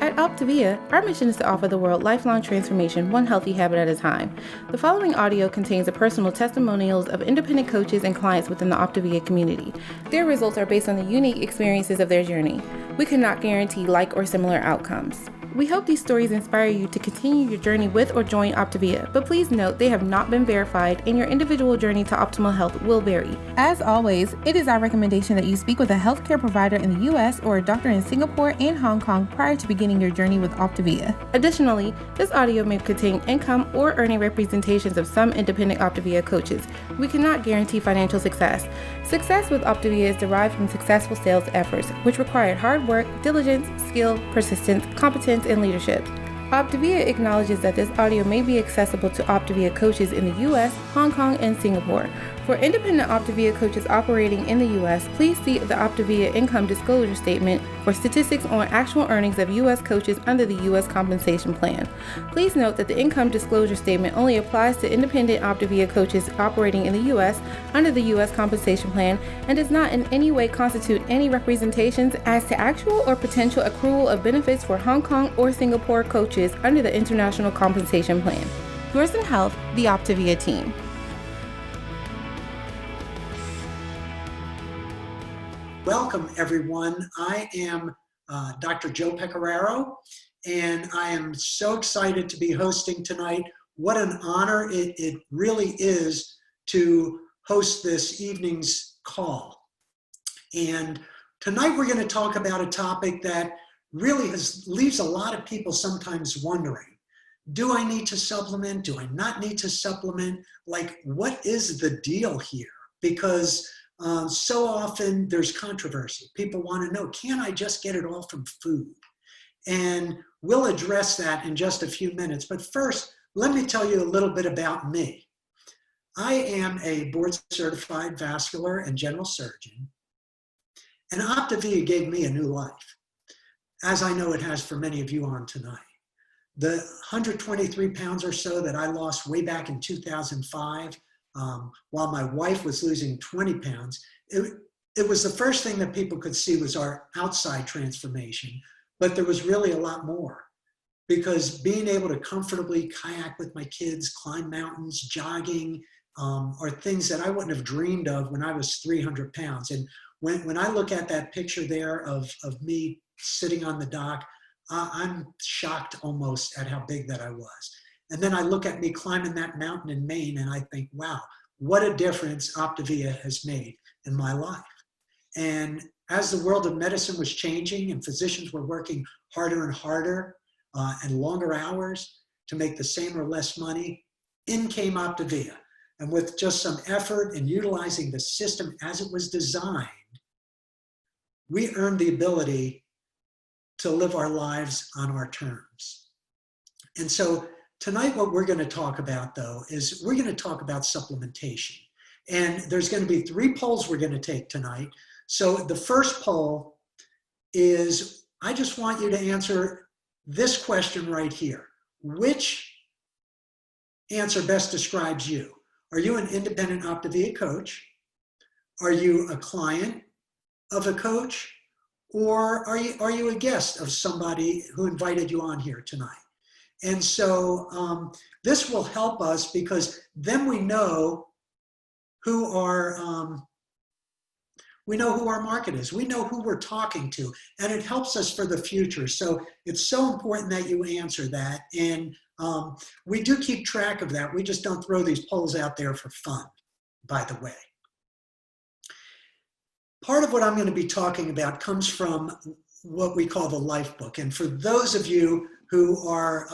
At OPTAVIA, our mission is to offer the world lifelong transformation, one healthy habit at a time. The following audio contains the personal testimonials of independent coaches and clients within the OPTAVIA community. Their results are based on the unique experiences of their journey. We cannot guarantee like or similar outcomes. We hope these stories inspire you to continue your journey with or join OPTAVIA, but please note they have not been verified and your individual journey to optimal health will vary. As always, it is our recommendation that you speak with a healthcare provider in the U.S. or a doctor in Singapore and Hong Kong prior to beginning your journey with OPTAVIA. Additionally, this audio may contain income or earning representations of some independent OPTAVIA coaches. We cannot guarantee financial success. Success with OPTAVIA is derived from successful sales efforts, which require hard work, diligence, skill, persistence, competence, and leadership. OPTAVIA acknowledges that this audio may be accessible to OPTAVIA coaches in the U.S., Hong Kong, and Singapore. For independent OPTAVIA coaches operating in the U.S., please see the OPTAVIA Income Disclosure Statement for statistics on actual earnings of U.S. coaches under the U.S. Compensation Plan. Please note that the Income Disclosure Statement only applies to independent OPTAVIA coaches operating in the U.S. under the U.S. Compensation Plan and does not in any way constitute any representations as to actual or potential accrual of benefits for Hong Kong or Singapore coaches under the International Compensation Plan. Yours in Health, the OPTAVIA team. Welcome, everyone. I am Dr. Joe Pecoraro, and I am so excited to be hosting tonight. What an honor it really is to host this evening's call. And tonight we're going to talk about a topic that really leaves a lot of people sometimes wondering, do I need to supplement? Do I not need to supplement? Like, what is the deal here? Because so often there's controversy. People want to know, can I just get it all from food? And we'll address that in just a few minutes. But first, let me tell you a little bit about me. I am a board-certified vascular and general surgeon, and OPTAVIA gave me a new life, as I know it has for many of you on tonight. The 123 pounds or so that I lost way back in 2005, while my wife was losing 20 pounds, it was the first thing that people could see was our outside transformation, but there was really a lot more, because being able to comfortably kayak with my kids, climb mountains, jogging, are things that I wouldn't have dreamed of when I was 300 pounds. And when I look at that picture there of me sitting on the dock, I'm shocked almost at how big that I was. And then I look at me climbing that mountain in Maine and I think, wow, what a difference OPTAVIA has made in my life. And as the world of medicine was changing and physicians were working harder and harder and longer hours to make the same or less money, in came OPTAVIA. And with just some effort and utilizing the system as it was designed, we earned the ability to live our lives on our terms. And so tonight, what we're going to talk about, though, is we're going to talk about supplementation. And there's going to be 3 polls we're going to take tonight. So the first poll is, I just want you to answer this question right here. Which answer best describes you? Are you an independent OPTAVIA coach? Are you a client of a coach? Or are you a guest of somebody who invited you on here tonight? And so this will help us, because then we know who our market is. We know who we're talking to, and it helps us for the future. So it's so important that you answer that. And we do keep track of that. We just don't throw these polls out there for fun, by the way. Part of what I'm going to be talking about comes from what we call the LifeBook. And for those of you who are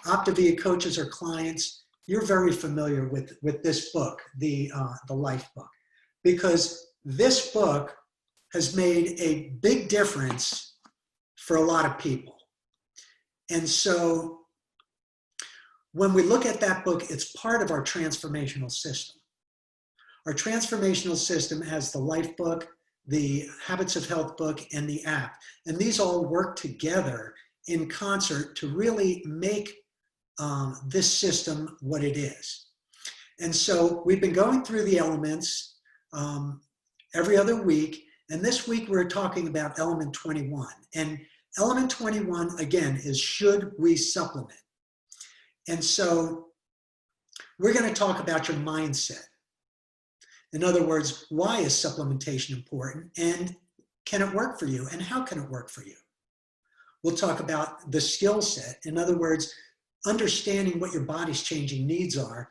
OPTAVIA coaches or clients, you're very familiar with this book, the LifeBook, because this book has made a big difference for a lot of people. And so when we look at that book, it's part of our transformational system. Our transformational system has the LifeBook, the Habits of Health book, and the app. And these all work together in concert to really make this system what it is. And so we've been going through the elements every other week. And this week we're talking about element 21. And Element 21, again, is should we supplement? And so we're going to talk about your mindset. In other words, why is supplementation important, and can it work for you, and how can it work for you? We'll talk about the skill set. In other words, understanding what your body's changing needs are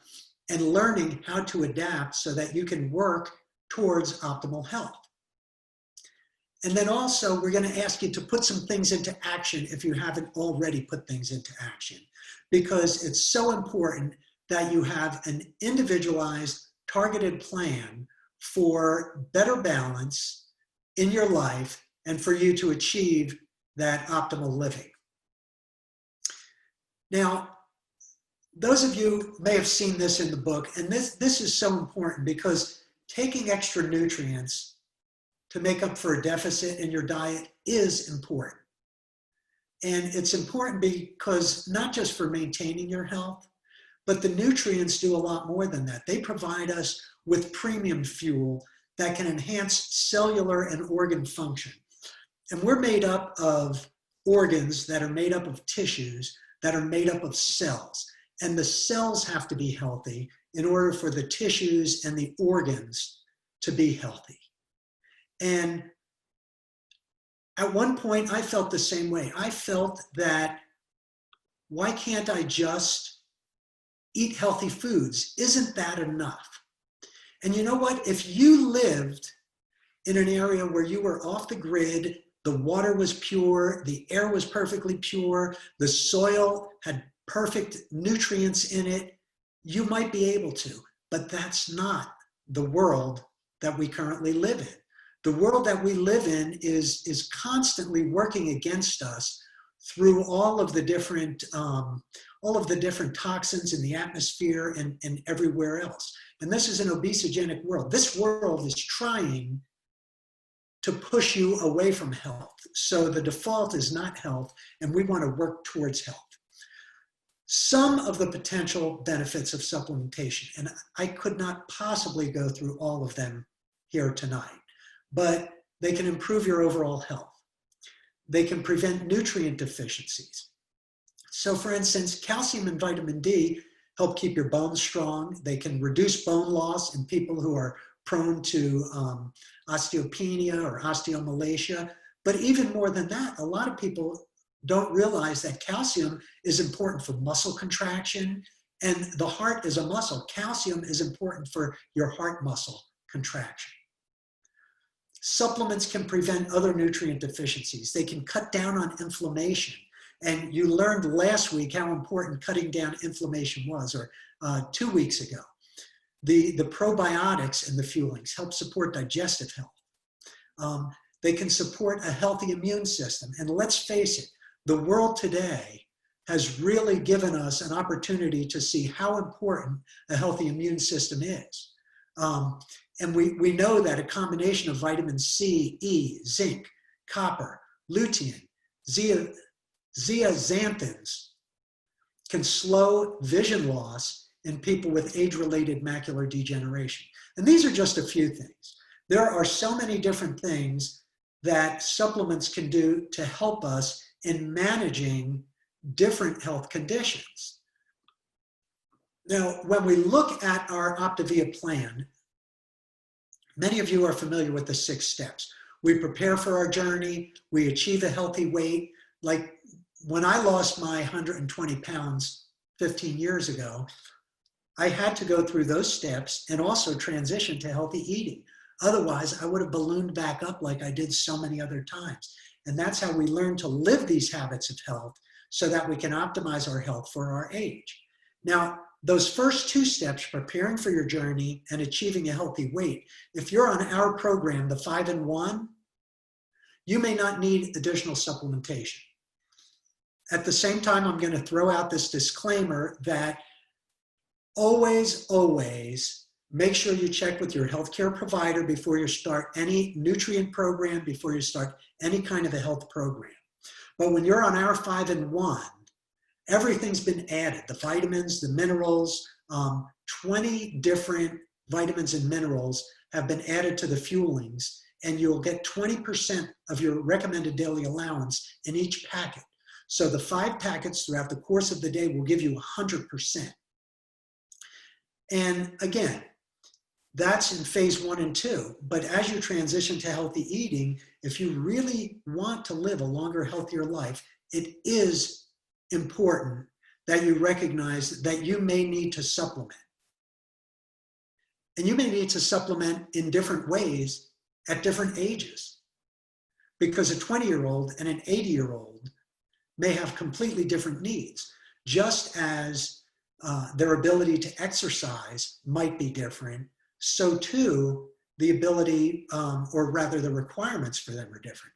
and learning how to adapt so that you can work towards optimal health. And then also, we're going to ask you to put some things into action if you haven't already put things into action, because it's so important that you have an individualized, targeted plan for better balance in your life and for you to achieve that optimal living. Now, those of you may have seen this in the book, and this is so important because taking extra nutrients to make up for a deficit in your diet is important. And it's important because not just for maintaining your health, but the nutrients do a lot more than that. They provide us with premium fuel that can enhance cellular and organ function. And we're made up of organs that are made up of tissues that are made up of cells. And the cells have to be healthy in order for the tissues and the organs to be healthy. And at one point, I felt the same way. I felt that, why can't I just eat healthy foods? Isn't that enough? And you know what? If you lived in an area where you were off the grid, the water was pure, the air was perfectly pure, the soil had perfect nutrients in it, you might be able to, but that's not the world that we currently live in. The world that we live in is constantly working against us through all of the different toxins in the atmosphere and everywhere else. And this is an obesogenic world. This world is trying to push you away from health. So the default is not health, and we want to work towards health. Some of the potential benefits of supplementation, and I could not possibly go through all of them here tonight, but they can improve your overall health. They can prevent nutrient deficiencies. So for instance, calcium and vitamin D help keep your bones strong. They can reduce bone loss in people who are prone to osteopenia or osteomalacia. But even more than that, a lot of people don't realize that calcium is important for muscle contraction, and the heart is a muscle. Calcium is important for your heart muscle contraction. Supplements can prevent other nutrient deficiencies. They can cut down on inflammation. And you learned last week how important cutting down inflammation was, or 2 weeks ago. The probiotics and the fuelings help support digestive health. They can support a healthy immune system. And let's face it, the world today has really given us an opportunity to see how important a healthy immune system is. And we know that a combination of vitamin C, E, zinc, copper, lutein, zeaxanthins can slow vision loss in people with age-related macular degeneration. And these are just a few things. There are so many different things that supplements can do to help us in managing different health conditions. Now, when we look at our OPTAVIA plan, many of you are familiar with the 6 steps. We prepare for our journey, we achieve a healthy weight. Like when I lost my 120 pounds 15 years ago, I had to go through those steps and also transition to healthy eating. Otherwise, I would have ballooned back up like I did so many other times. And that's how we learn to live these habits of health so that we can optimize our health for our age. Now, those first 2 steps, preparing for your journey and achieving a healthy weight, if you're on our program, the 5-in-1, you may not need additional supplementation. At the same time, I'm going to throw out this disclaimer that always make sure you check with your healthcare provider before you start any nutrient program, before you start any kind of a health program. But when you're on our 5-in-1, everything's been added. The vitamins, the minerals, 20 different vitamins and minerals have been added to the fuelings and you'll get 20% of your recommended daily allowance in each packet. So the 5 packets throughout the course of the day will give you 100%. And again, that's in phase 1 and 2. But as you transition to healthy eating, if you really want to live a longer, healthier life, it is important that you recognize that you may need to supplement. And you may need to supplement in different ways at different ages, because a 20-year-old and an 80-year-old may have completely different needs, just as their ability to exercise might be different. So too, the ability, or rather the requirements for them are different.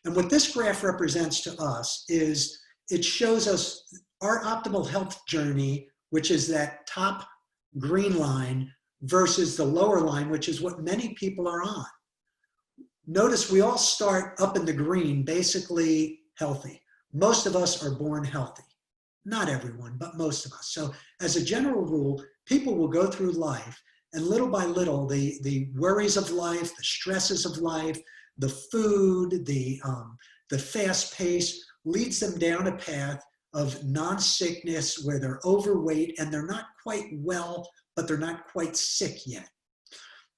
And what this graph represents to us is it shows us our optimal health journey, which is that top green line, versus the lower line, which is what many people are on. Notice we all start up in the green, basically healthy. Most of us are born healthy. Not everyone, but most of us. So as a general rule, people will go through life, and little by little, the worries of life, the stresses of life, the food, the fast pace leads them down a path of non-sickness where they're overweight and they're not quite well, but they're not quite sick yet.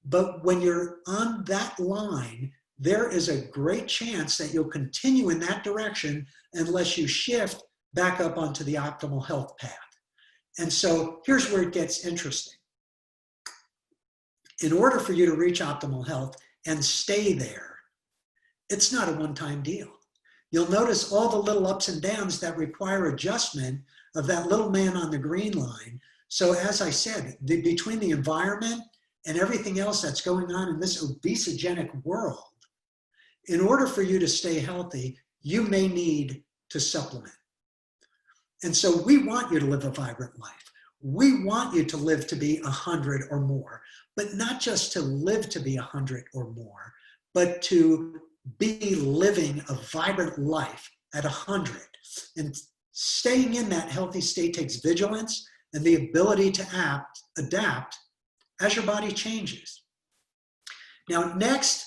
But when you're on that line, there is a great chance that you'll continue in that direction unless you shift back up onto the optimal health path. And so here's where it gets interesting. In order for you to reach optimal health and stay there, it's not a one-time deal. You'll notice all the little ups and downs that require adjustment of that little man on the green line. So as I said, between the environment and everything else that's going on in this obesogenic world, in order for you to stay healthy, you may need to supplement. And so we want you to live a vibrant life. We want you to live to be 100 or more, but not just to live to be 100 or more, but to be living a vibrant life at 100. And staying in that healthy state takes vigilance and the ability to adapt as your body changes. Now, next,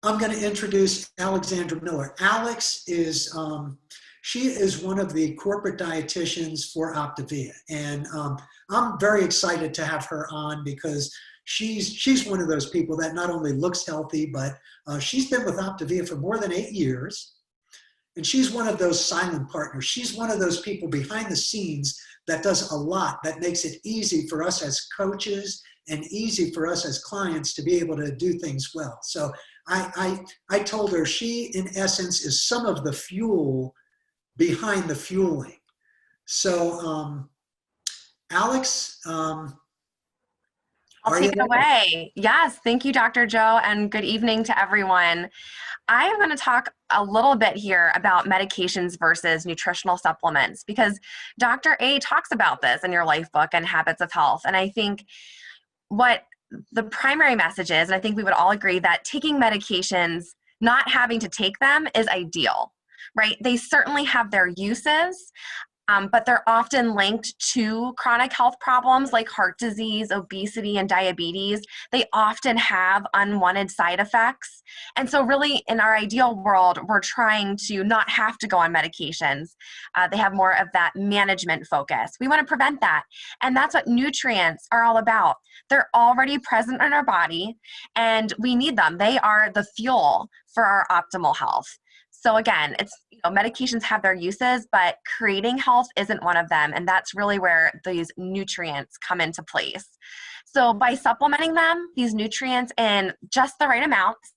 I'm going to introduce Alexandra Miller. Alex is, she is one of the corporate dietitians for OPTAVIA. And I'm very excited to have her on because she's one of those people that not only looks healthy, but she's been with OPTAVIA for more than 8 years. And she's one of those silent partners. She's one of those people behind the scenes that does a lot that makes it easy for us as coaches and easy for us as clients to be able to do things well. So I told her she, in essence, is some of the fuel behind the fueling. So Alex, I'll take it away. Yes, thank you, Dr. Joe, and good evening to everyone. I am going to talk a little bit here about medications versus nutritional supplements because Dr. A talks about this in your LifeBook and Habits of Health. And I think what the primary message is, and I think we would all agree that taking medications, not having to take them, is ideal, right? They certainly have their uses, but they're often linked to chronic health problems like heart disease, obesity, and diabetes. They often have unwanted side effects. And so really, in our ideal world, we're trying to not have to go on medications. They have more of that management focus. We want to prevent that. And that's what nutrients are all about. They're already present in our body, and we need them. They are the fuel for our optimal health. So again, it's, medications have their uses, but creating health isn't one of them. And that's really where these nutrients come into place. So by supplementing them, these nutrients in just the right amounts,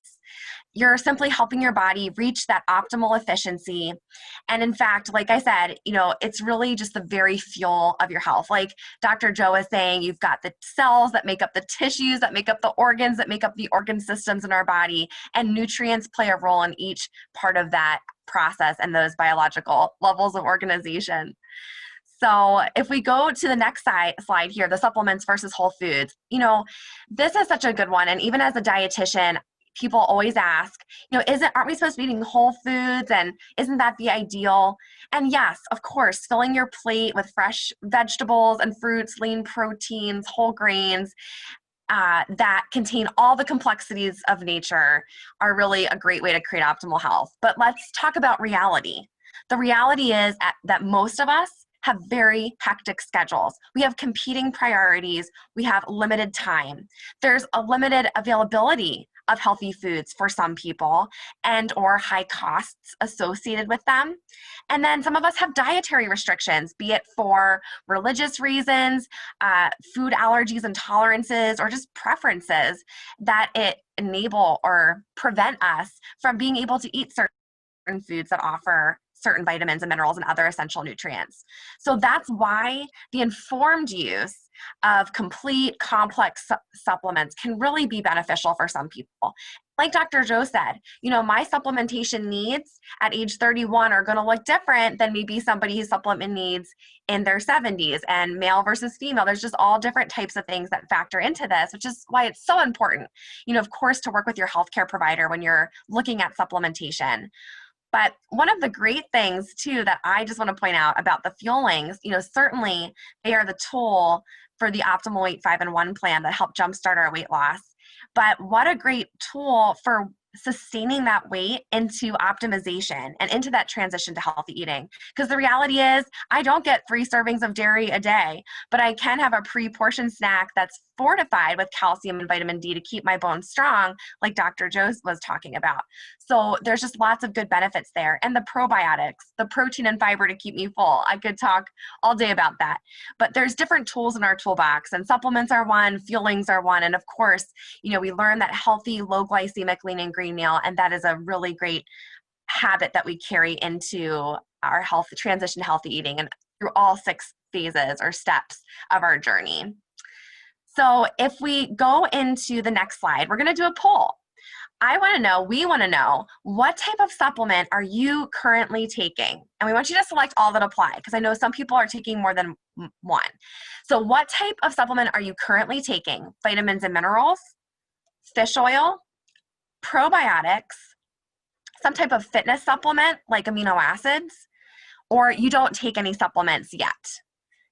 you're simply helping your body reach that optimal efficiency. And in fact, like I said, it's really just the very fuel of your health. Like Dr. Joe is saying, you've got the cells that make up the tissues, that make up the organs, that make up the organ systems in our body, and nutrients play a role in each part of that process and those biological levels of organization. So if we go to the next slide here, the supplements versus whole foods, this is such a good one. And even as a dietitian, people always ask, aren't we supposed to be eating whole foods, and isn't that the ideal? And yes, of course, filling your plate with fresh vegetables and fruits, lean proteins, whole grains, that contain all the complexities of nature are really a great way to create optimal health. But let's talk about reality. The reality is that most of us have very hectic schedules. We have competing priorities. We have limited time. There's a limited availability of healthy foods for some people and or high costs associated with them. And then some of us have dietary restrictions, be it for religious reasons, food allergies and tolerances, or just preferences that it enable or prevent us from being able to eat certain foods that offer certain vitamins and minerals and other essential nutrients. So that's why the informed use of complete complex supplements can really be beneficial for some people. Like Dr. Joe said, my supplementation needs at age 31 are going to look different than maybe somebody's supplement needs in their 70s, and male versus female. There's just all different types of things that factor into this, which is why it's so important, of course, to work with your healthcare provider when you're looking at supplementation. But one of the great things, too, that I just want to point out about the fuelings, certainly they are the tool for the Optimal Weight 5-in-1 plan that help jumpstart our weight loss. But what a great tool for sustaining that weight into optimization and into that transition to healthy eating. Because the reality is, I don't get 3 servings of dairy a day, but I can have a pre-portioned snack that's fortified with calcium and vitamin D to keep my bones strong, like Dr. Joe was talking about. So there's just lots of good benefits there. And the probiotics, the protein and fiber to keep me full. I could talk all day about that. But there's different tools in our toolbox, and supplements are one, fuelings are one. And of course, we learn that healthy, low glycemic, lean and green meal, and that is a really great habit that we carry into our transition to healthy eating and through all 6 phases or steps of our journey. So if we go into the next slide, we're going to do a poll. We want to know, what type of supplement are you currently taking? And we want you to select all that apply, because I know some people are taking more than one. So what type of supplement are you currently taking? Vitamins and minerals, fish oil, probiotics, some type of fitness supplement like amino acids, or you don't take any supplements yet?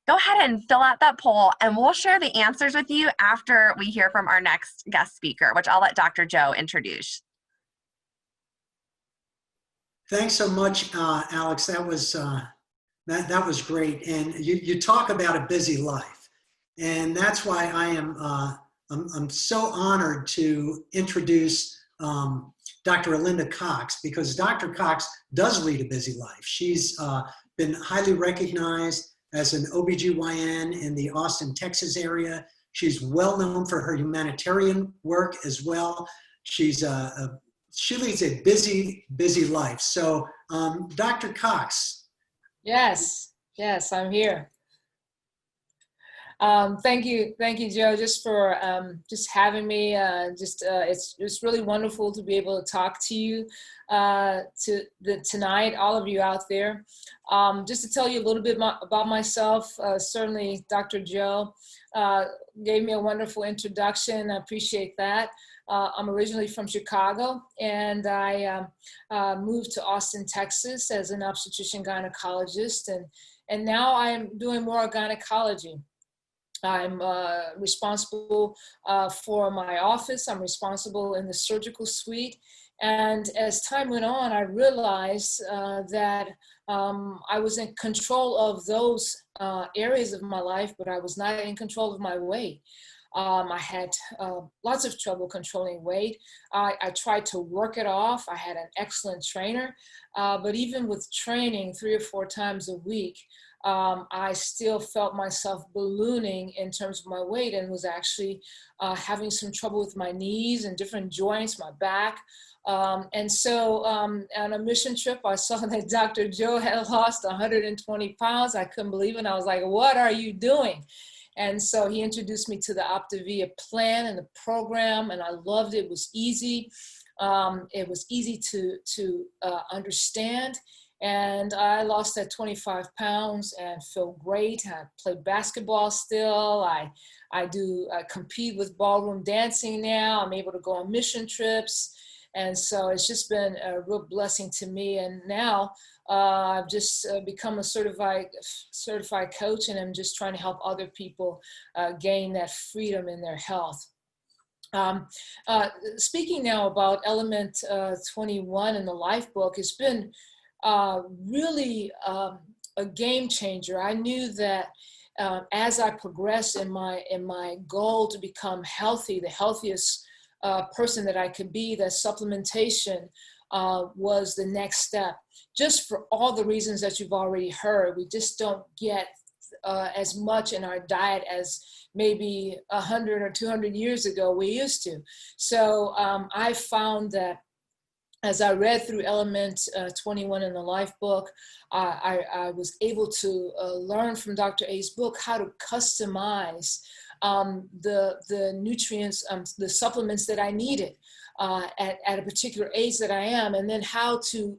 Go ahead and fill out that poll, and we'll share the answers with you after we hear from our next guest speaker, which I'll let Dr. Joe introduce. Thanks so much, Alex. That was great. And you talk about a busy life, and that's why I'm so honored to introduce Dr. Alinda Cox, because Dr. Cox does lead a busy life. She's been highly recognized as an OBGYN in the Austin, Texas area. She's well known for her humanitarian work as well. She leads a busy, busy life. So Dr. Cox. Yes, I'm here. Thank you, Joe, just for just having me. It's really wonderful to be able to talk to you tonight, all of you out there. Just to tell you a little bit about myself, certainly Dr. Joe gave me a wonderful introduction. I appreciate that. I'm originally from Chicago, and I moved to Austin, Texas as an obstetrician gynecologist, and now I'm doing more gynecology. I'm responsible for my office. I'm responsible in the surgical suite. And as time went on, I realized that I was in control of those areas of my life, but I was not in control of my weight. I had lots of trouble controlling weight. I tried to work it off. I had an excellent trainer, but even with training 3 or 4 times a week, I still felt myself ballooning in terms of my weight, and was actually having some trouble with my knees and different joints, my back. And so on a mission trip, I saw that Dr. Joe had lost 120 pounds. I couldn't believe it. And I was like, what are you doing? And so he introduced me to the OPTAVIA plan and the program, and I loved it. It was easy. It was easy to understand. And I lost that 25 pounds and feel great. I play basketball still. I compete with ballroom dancing now. I'm able to go on mission trips. And so it's just been a real blessing to me. And now I've just become a certified coach, and I'm just trying to help other people gain that freedom in their health. Speaking now about element 21 in the LifeBook, it's been really a game changer. I knew that as I progressed in my goal to become healthy, the healthiest person that I could be, that supplementation was the next step. Just for all the reasons that you've already heard, we just don't get as much in our diet as maybe 100 or 200 years ago we used to. So I found that as I read through element 21 in the LifeBook, I was able to learn from Dr. A's book how to customize the nutrients, the supplements that I needed at a particular age that I am, and then how to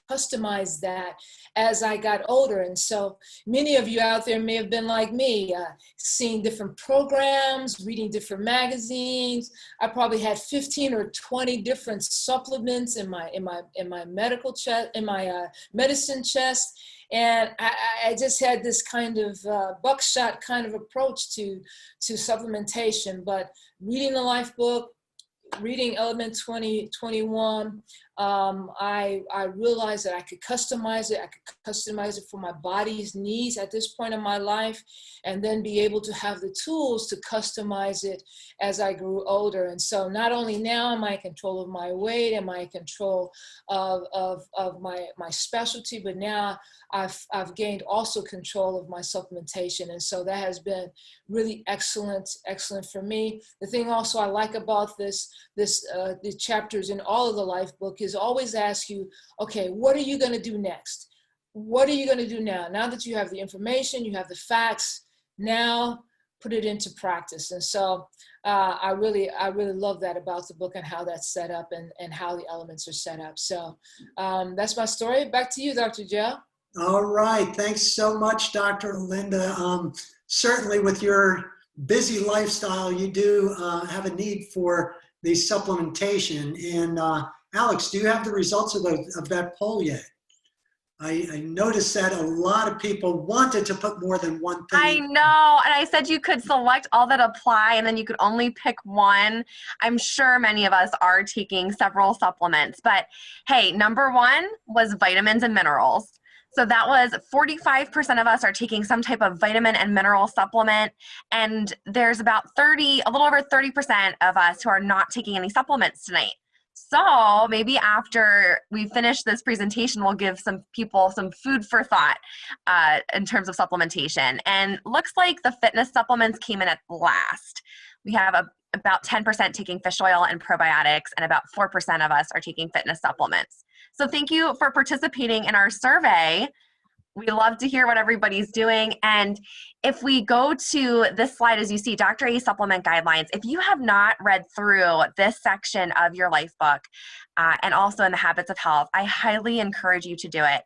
customize that as I got older. And so many of you out there may have been like me, seeing different programs, reading different magazines. I probably had 15 or 20 different supplements in my medical chest, in my medicine chest. And I just had this kind of buckshot kind of approach to supplementation. But reading the LifeBook, reading element 21, I realized that I could customize it. I could customize it for my body's needs at this point in my life, and then be able to have the tools to customize it as I grew older. And so not only now am I in control of my weight, am I in control of my specialty, but now I've gained also control of my supplementation. And so that has been really excellent for me. The thing also I like about the chapters in all of the LifeBook is always ask you, okay, what are you going to do next? What are you going to do now? Now that you have the information, you have the facts, now put it into practice. And so I really love that about the book and how that's set up and how the elements are set up. So that's my story. Back to you, Dr. Joe. All right. Thanks so much, Dr. Linda. Certainly with your busy lifestyle, you do have a need for the supplementation. And Alex, do you have the results of that poll yet? I noticed that a lot of people wanted to put more than one thing. I know, and I said you could select all that apply and then you could only pick one. I'm sure many of us are taking several supplements, but hey, number one was vitamins and minerals. So that was 45% of us are taking some type of vitamin and mineral supplement. And there's about a little over 30% of us who are not taking any supplements tonight. So maybe after we finish this presentation, we'll give some people some food for thought in terms of supplementation. And looks like the fitness supplements came in at last. We have about 10% taking fish oil and probiotics, and about 4% of us are taking fitness supplements. So thank you for participating in our survey. We love to hear what everybody's doing. And if we go to this slide, as you see, Dr. A supplement guidelines, if you have not read through this section of your LifeBook and also in the habits of health, I highly encourage you to do it.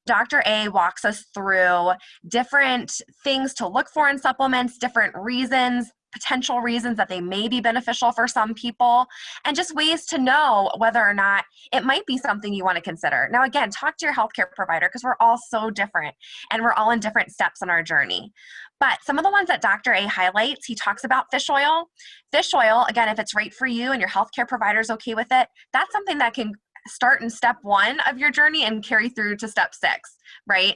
Dr. A walks us through different things to look for in supplements, different reasons, potential reasons that they may be beneficial for some people, and just ways to know whether or not it might be something you want to consider. Now, again, talk to your healthcare provider because we're all so different and we're all in different steps on our journey. But some of the ones that Dr. A highlights, he talks about fish oil. Fish oil, again, if it's right for you and your healthcare provider is okay with it, that's something that can start in step 1 of your journey and carry through to step 6, right?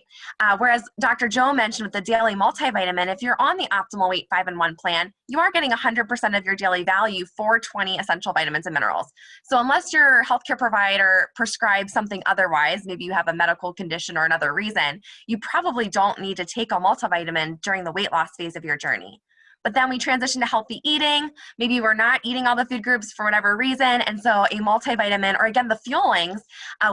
Whereas Dr. Joe mentioned with the daily multivitamin, if you're on the optimal weight 5-in-1 plan, you are getting 100% of your daily value for 20 essential vitamins and minerals. So unless your healthcare provider prescribes something otherwise, maybe you have a medical condition or another reason, you probably don't need to take a multivitamin during the weight loss phase of your journey. But then we transition to healthy eating. Maybe we're not eating all the food groups for whatever reason. And so a multivitamin, or again, the fuelings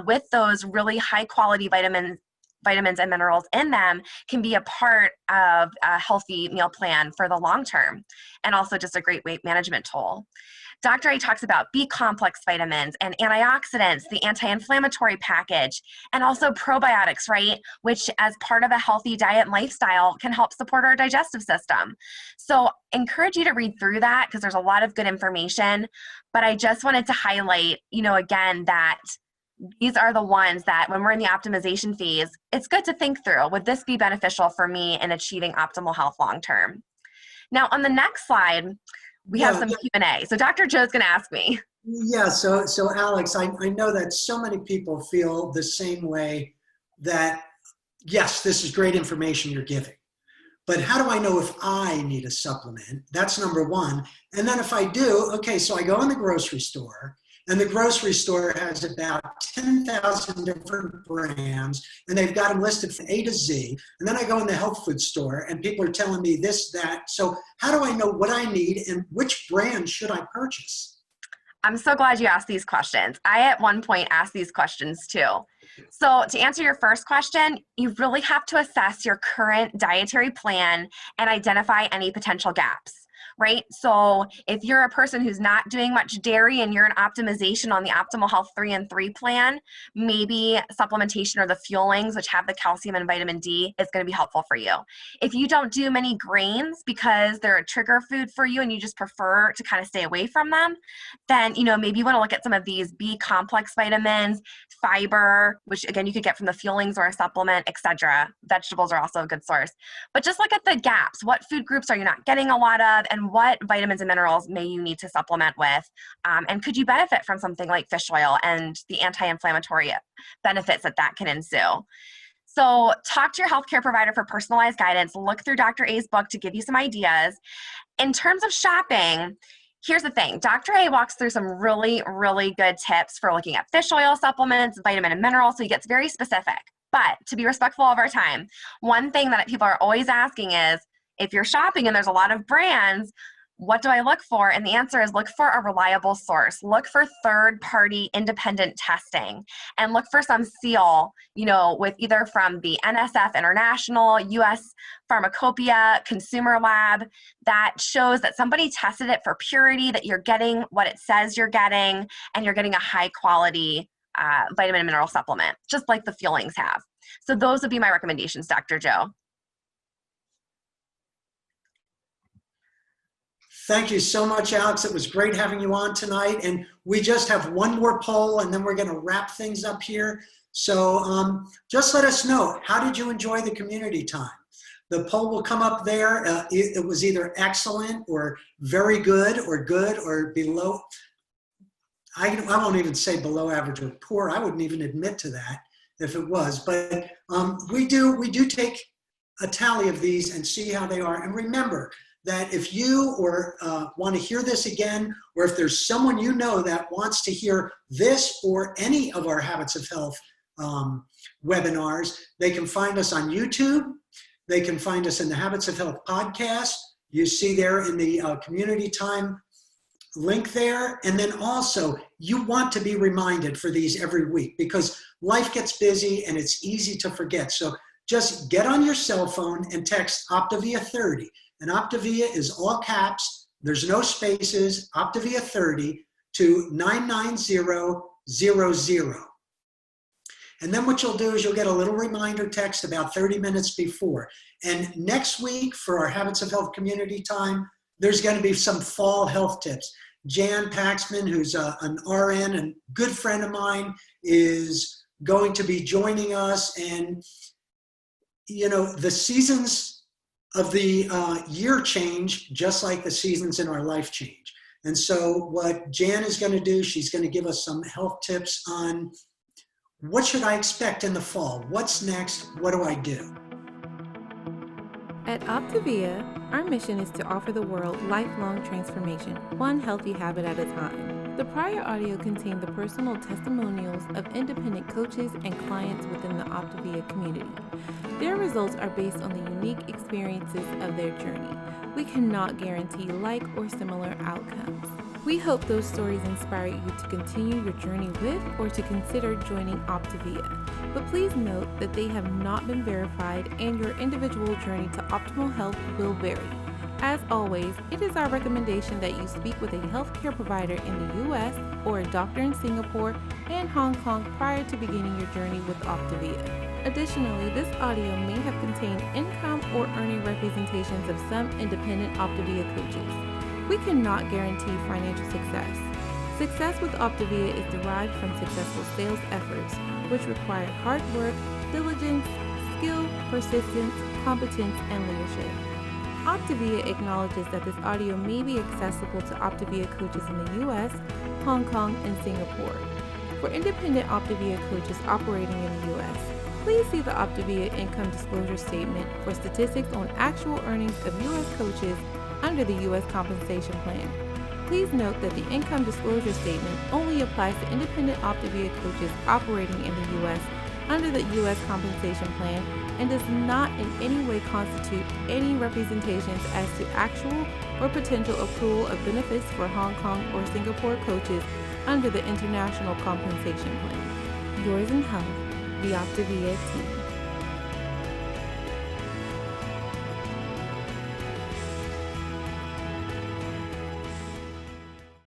with those really high quality vitamins and minerals in them can be a part of a healthy meal plan for the long term, and also just a great weight management tool. Dr. A talks about B-complex vitamins and antioxidants, the anti-inflammatory package, and also probiotics, right? Which as part of a healthy diet and lifestyle can help support our digestive system. So encourage you to read through that because there's a lot of good information. But I just wanted to highlight, again, that these are the ones that when we're in the optimization phase, it's good to think through. Would this be beneficial for me in achieving optimal health long term? Now, on the next slide, we have some Q&A. So Dr. Joe's going to ask me. Yeah, so Alex, I know that so many people feel the same way, that, yes, this is great information you're giving, but how do I know if I need a supplement? That's number one. And then if I do, okay, so I go in the grocery store, and the grocery store has about 10,000 different brands, and they've got them listed from A to Z. And then I go in the health food store, and people are telling me this, that. So how do I know what I need, and which brand should I purchase? I'm so glad you asked these questions. I, at one point, asked these questions too. So to answer your first question, you really have to assess your current dietary plan and identify any potential gaps, right? So if you're a person who's not doing much dairy and you're in optimization on the Optimal Health 3 and 3 plan, maybe supplementation or the fuelings, which have the calcium and vitamin D, is going to be helpful for you. If you don't do many grains because they're a trigger food for you and you just prefer to kind of stay away from them, then, maybe you want to look at some of these B complex vitamins, fiber, which again, you could get from the fuelings or a supplement, etc. Vegetables are also a good source. But just look at the gaps. What food groups are you not getting a lot of, and what vitamins and minerals may you need to supplement with? And could you benefit from something like fish oil and the anti-inflammatory benefits that can ensue? So talk to your healthcare provider for personalized guidance. Look through Dr. A's book to give you some ideas. In terms of shopping, here's the thing. Dr. A walks through some really, really good tips for looking at fish oil supplements, vitamin and minerals, so he gets very specific. But to be respectful of our time, one thing that people are always asking is, if you're shopping and there's a lot of brands, what do I look for? And the answer is, look for a reliable source. Look for third-party independent testing, and look for some seal, with either from the NSF International, US Pharmacopoeia, Consumer Lab, that shows that somebody tested it for purity, that you're getting what it says you're getting, and you're getting a high-quality vitamin and mineral supplement, just like the fuelings have. So those would be my recommendations, Dr. Joe. Thank you so much, Alex. It was great having you on tonight. And we just have one more poll, and then we're going to wrap things up here. So just let us know, how did you enjoy the community time? The poll will come up there. It was either excellent or very good or below. I won't even say below average or poor. I wouldn't even admit to that if it was. But we do take a tally of these and see how they are. And remember that if you want to hear this again, or if there's someone that wants to hear this or any of our Habits of Health webinars, they can find us on YouTube. They can find us in the Habits of Health podcast. You see there in the community time link there. And then also, you want to be reminded for these every week, because life gets busy and it's easy to forget. So just get on your cell phone and text OPTAVIA 30. And OPTAVIA is all caps. There's no spaces. OPTAVIA 30 to 99000. And then what you'll do is you'll get a little reminder text about 30 minutes before. And next week for our Habits of Health community time, there's going to be some fall health tips. Jan Paxman, who's an RN and good friend of mine, is going to be joining us. And, the seasons of the year change, just like the seasons in our life change. And so what Jan is going to do, she's going to give us some health tips on what should I expect in the fall? What's next? What do I do? At OPTAVIA, our mission is to offer the world lifelong transformation, one healthy habit at a time. The prior audio contained the personal testimonials of independent coaches and clients within the OPTAVIA community. Their results are based on the unique experiences of their journey. We cannot guarantee like or similar outcomes. We hope those stories inspire you to continue your journey with or to consider joining OPTAVIA. But please note that they have not been verified and your individual journey to optimal health will vary. As always, it is our recommendation that you speak with a healthcare provider in the U.S. or a doctor in Singapore and Hong Kong prior to beginning your journey with OPTAVIA. Additionally, this audio may have contained income or earning representations of some independent OPTAVIA coaches. We cannot guarantee financial success. Success with OPTAVIA is derived from successful sales efforts, which require hard work, diligence, skill, persistence, competence, and leadership. OPTAVIA acknowledges that this audio may be accessible to OPTAVIA coaches in the U.S., Hong Kong, and Singapore. For independent OPTAVIA coaches operating in the U.S., please see the OPTAVIA Income Disclosure Statement for statistics on actual earnings of U.S. coaches under the U.S. Compensation Plan. Please note that the Income Disclosure Statement only applies to independent OPTAVIA coaches operating in the U.S. under the U.S. Compensation Plan and does not in any way constitute any representations as to actual or potential accrual of benefits for Hong Kong or Singapore coaches under the International Compensation Plan. Yours in health, the OPTAVIA team.